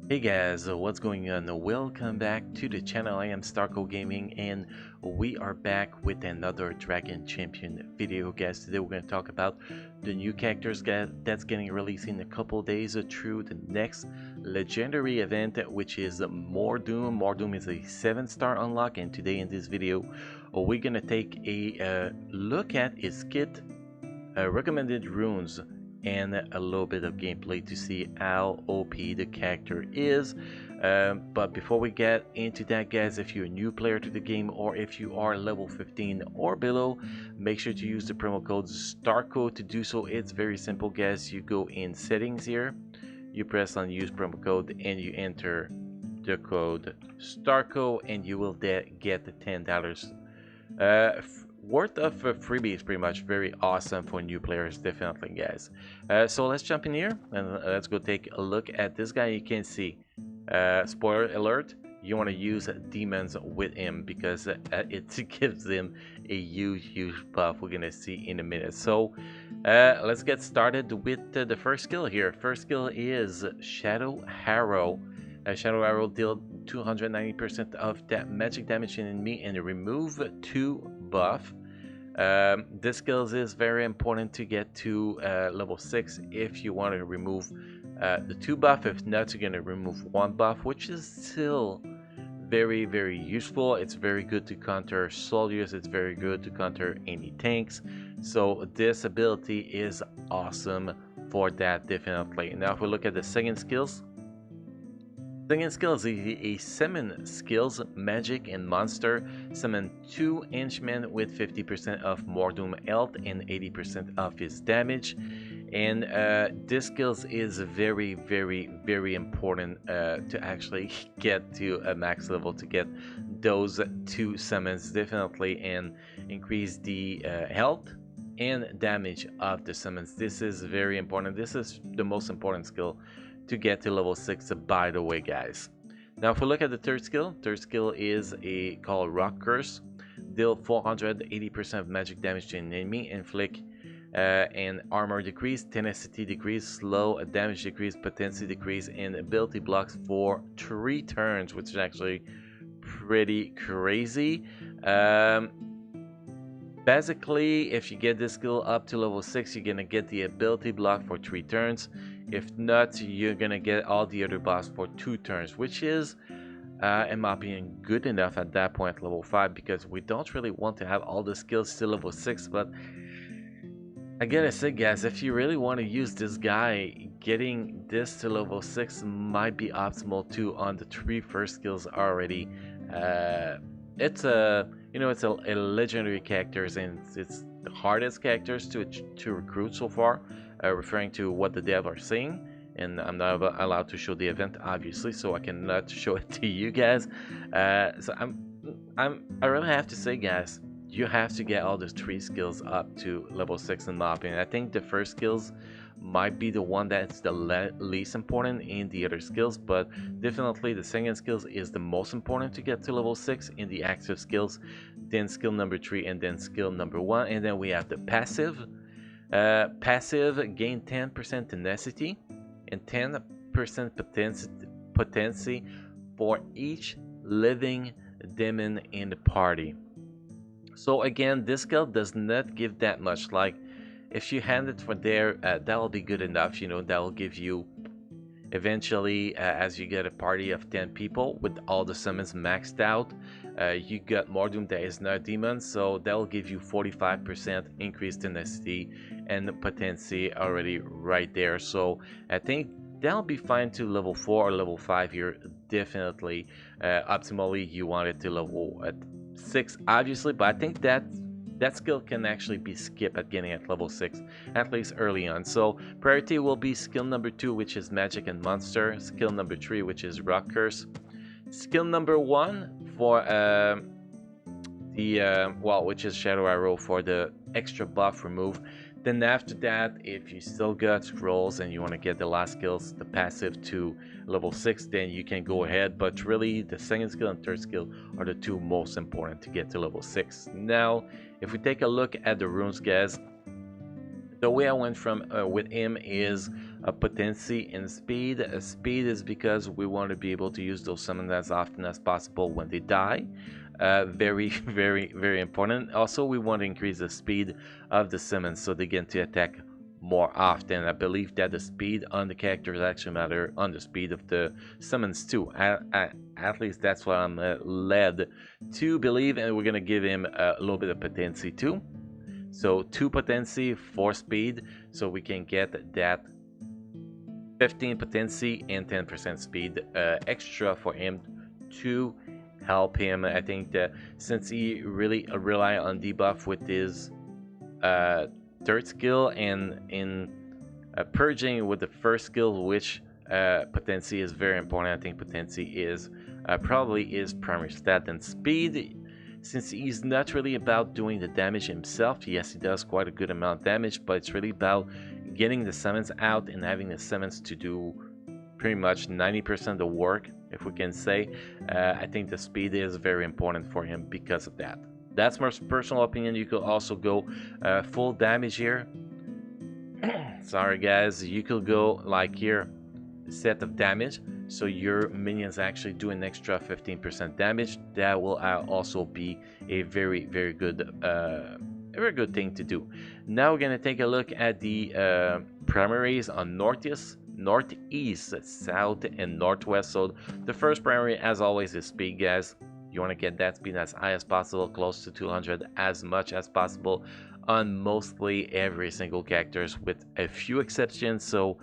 Hey guys, what's going on? Welcome back to the channel. I am Starco Gaming and we are back with another Dragon Champion video, guys. Today we're going to talk about the new characters that's getting released in a couple days through the next legendary event, which is Mor'Doom. Mor'Doom is a 7-star unlock, and today in this video we're going to take a look at his kit, recommended runes, and a little bit of gameplay to see how OP the character is. But before we get into that, guys, if you're a new player to the game or if you are level 15 or below, make sure to use the promo code STARCO to do so. It's very simple, guys. You go in settings here, you press on use promo code, and you enter the code STARCO, and you will get the $10 worth of freebies. Pretty much very awesome for new players, definitely, guys. So let's jump in here and let's go take a look at this guy. You can see, spoiler alert, you want to use demons with him because it gives him a huge buff. We're gonna see in a minute. So let's get started with the first skill here. First skill is Shadow Arrow. Shadow Arrow deal 290% of that magic damage in enemy and remove 2 buff. This skill is very important to get to level 6 if you want to remove the 2 buff. If not, you're going to remove 1 buff, which is still very useful. It's very good to counter soldiers. It's very good to counter any tanks. So this ability is awesome for that, definitely. Now if we look at the second skills, second skill is a summon skills, magic and monster. Summon 2 henchmen with 50% of Mor'Doom health and 80% of his damage. And this skills is very important to actually get to a max level to get those 2 summons, definitely, and increase the health and damage of the summons. This is very important. This is the most important skill to get to level 6, by the way, guys. Now if we look at the third skill is called Rock Curse. Deal 480% of magic damage to an enemy, inflict and armor decrease, tenacity decrease, slow damage decrease, potency decrease, and ability blocks for 3 turns, which is actually pretty crazy. Basically, if you get this skill up to level 6, you're gonna get the ability block for 3 turns. If not, you're gonna get all the other boss for 2 turns, which is, in my opinion, good enough at that point, level 5, because we don't really want to have all the skills to level 6. But I gotta say, guys, if you really want to use this guy, getting this to level 6 might be optimal too on the 3 first skills already. It's a a legendary characters, and it's the hardest characters to recruit so far, referring to what the dev are saying. And I'm not allowed to show the event, obviously, so I cannot show it to you guys. So I really have to say, guys, you have to get all the 3 skills up to level 6 in my opinion. I think the first skills might be the one that's the least important in the other skills, but definitely the second skills is the most important to get to level 6 in the active skills, then skill number 3, and then skill number 1. And then we have the passive. Passive gain 10% tenacity and 10% potency for each living demon in the party. So again, this skill does not give that much. Like, if you hand it for there, that'll be good enough. That'll give you eventually, as you get a party of 10 people with all the summons maxed out, you got Mor'Doom that is not demon, so that'll give you 45% increased tenacity and potency already right there. So I think that'll be fine to level 4 or level 5 here, definitely. Optimally, you want it to level at 6, obviously, but I think that skill can actually be skipped at getting at level 6, at least early on. So priority will be skill number 2, which is magic and monster, skill number 3, which is rock curse, skill number 1 for which is shadow arrow for the extra buff remove. Then after that, if you still got scrolls and you want to get the last skills, the passive, to level 6, then you can go ahead. But really, the second skill and third skill are the 2 most important to get to level 6. Now, if we take a look at the runes, guys, the way I went from with him is potency and speed. Speed is because we want to be able to use those summons as often as possible when they die. Very, very important. Also, we want to increase the speed of the summons so they get to attack more often. I believe that the speed on the characters actually matter on the speed of the summons too. At least that's what I'm led to believe, and we're gonna give him a little bit of potency too. So 2 potency, 4 speed, so we can get that 15 potency and 10% speed extra for him to help him. I think that since he really rely on debuff with his third skill and in purging with the first skill, which potency is very important. I think potency is probably his primary stat. And speed, since he's not really about doing the damage himself, yes, he does quite a good amount of damage, but it's really about getting the summons out and having the summons to do pretty much 90% of the work, if we can say. I think the speed is very important for him because of that. That's my personal opinion. You could also go full damage here. Sorry guys, you could go like here, set of damage, so your minions actually do an extra 15% damage. That will also be a very good thing to do. Now we're gonna take a look at the primaries on northeast, south, and northwest. So the first primary, as always, is speed, guys. You want to get that speed as high as possible, close to 200 as much as possible on mostly every single characters, with a few exceptions. So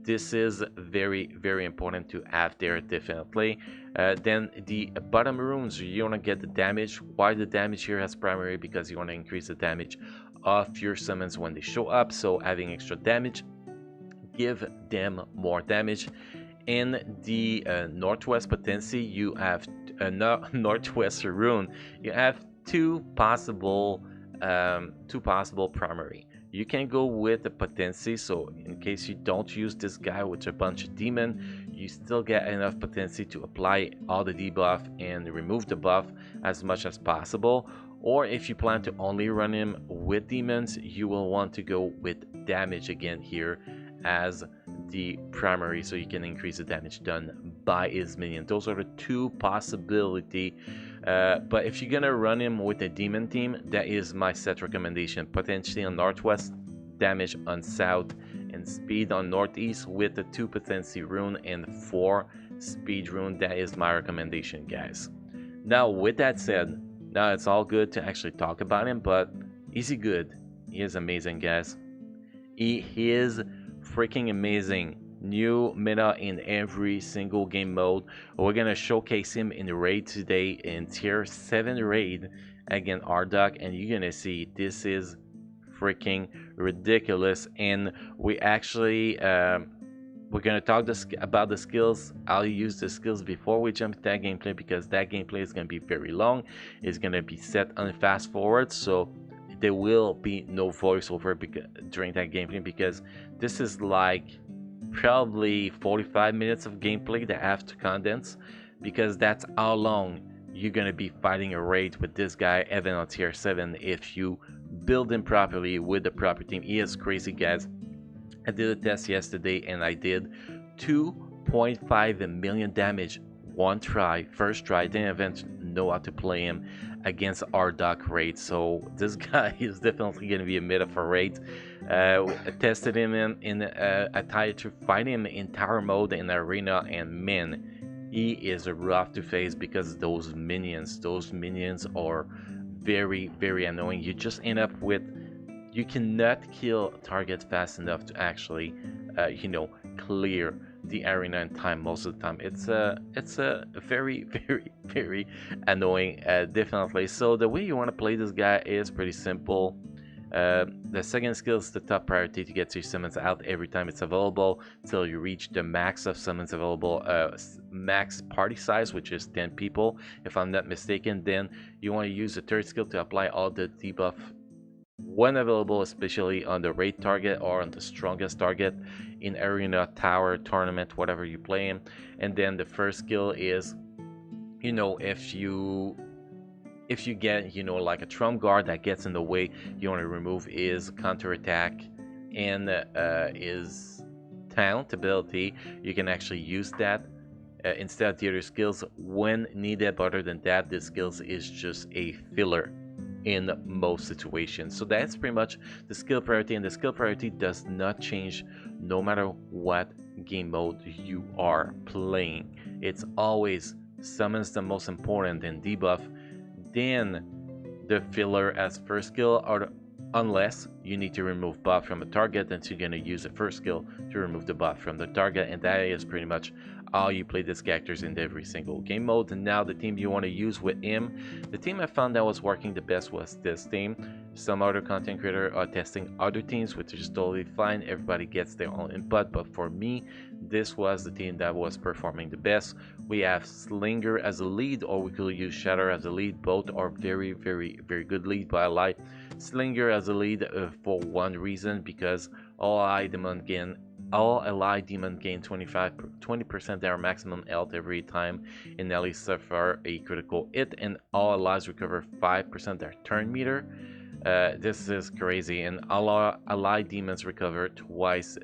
this is very important to have there, definitely. Then the bottom runes, you want to get the damage. Why the damage here as primary? Because you want to increase the damage of your summons when they show up. So having extra damage, give them more damage. In the northwest potency, you have northwest rune. You have two possible primary. You can go with the potency, so in case you don't use this guy with a bunch of demon, you still get enough potency to apply all the debuff and remove the buff as much as possible. Or if you plan to only run him with demons, you will want to go with damage again here as the primary, so you can increase the damage done by his minion. Those are the two possibility. But if you're gonna run him with a demon team, that is my set recommendation. Potentially on northwest, damage on south, and speed on northeast with the 2 potency rune and 4 speed rune. That is my recommendation, guys. Now with that said, now it's all good to actually talk about him, but is he good? He is amazing, guys. He is freaking amazing. New meta in every single game mode. We're gonna showcase him in the raid today, in tier 7 raid against Ardok, and you're gonna see this is freaking ridiculous. And we actually we're gonna talk about the skills. I'll use the skills before we jump to that gameplay, because that gameplay is gonna be very long. It's gonna be set on fast forward, so there will be no voiceover during that gameplay, because this is like probably 45 minutes of gameplay that I have to condense, because that's how long you're gonna be fighting a raid with this guy even on tier 7 if you build him properly with the proper team. He is crazy, guys. I did a test yesterday and I did 2.5 million damage one try, first try. Didn't even know how to play him against Ardok raid. So this guy is definitely going to be a meta for raid. I tested him I tried to fight him in tower mode in arena, and man, he is rough to face because those minions are very annoying. You just end up with, you cannot kill target fast enough to actually clear the arena in time. Most of the time it's a very annoying, definitely. So the way you want to play this guy is pretty simple. The second skill is the top priority to get your summons out every time it's available till you reach the max of summons available, max party size, which is 10 people if I'm not mistaken. Then you want to use the third skill to apply all the debuff when available, especially on the raid target or on the strongest target in arena, tower, tournament, whatever you play in. And then the first skill is, if you get like a trump guard that gets in the way, you want to remove his counter attack and his taunt ability, you can actually use that instead of the other skills when needed. But other than that, the skills is just a filler in most situations. So that's pretty much the skill priority, and the skill priority does not change no matter what game mode you are playing. It's always summons the most important and debuff, then the filler as first skill, or unless you need to remove buff from a target, then you're gonna use the first skill to remove the buff from the target, and that is pretty much how you play these characters in every single game mode. And now the team you want to use with him, the team I found that was working the best was this team. Some other content creator are testing other teams, which is totally fine. Everybody gets their own input, but for me, this was the team that was performing the best. We have Slinger as a lead, or we could use Shatter as a lead. Both are very, very, very good lead, but I like Slinger as a lead for one reason, because all allied demon gain 20% their maximum health every time an ally suffer a critical hit, and all allies recover 5% their turn meter. This is crazy, and allied demons recover twice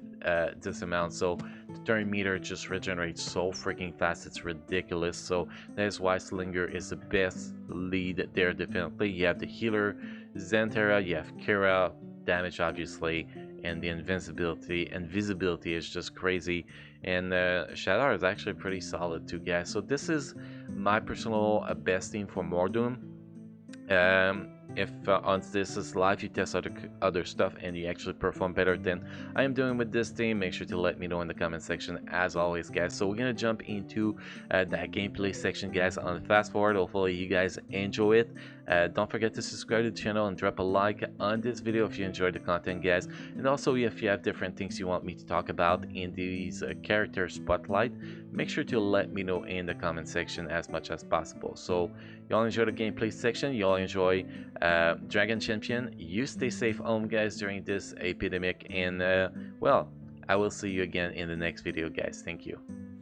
this amount, so the turn meter just regenerates so freaking fast, it's ridiculous. So that is why Slinger is the best lead there. Definitely, you have the healer Zentera, you have Kira, damage obviously, and the invincibility and visibility is just crazy, and Shadow is actually pretty solid too, guys. So this is my personal best team for Mor'Doom. If on this is live, you test other stuff and you actually perform better than I am doing with this team, make sure to let me know in the comment section as always, guys. So we're gonna jump into that gameplay section, guys, on fast forward. Hopefully you guys enjoy it. Don't forget to subscribe to the channel and drop a like on this video if you enjoyed the content, guys. And also, if you have different things you want me to talk about in these character spotlight, make sure to let me know in the comment section as much as possible. So y'all enjoy the gameplay section, y'all enjoy Dragon Champion. You stay safe home, guys, during this epidemic, and well, I will see you again in the next video, guys. Thank you.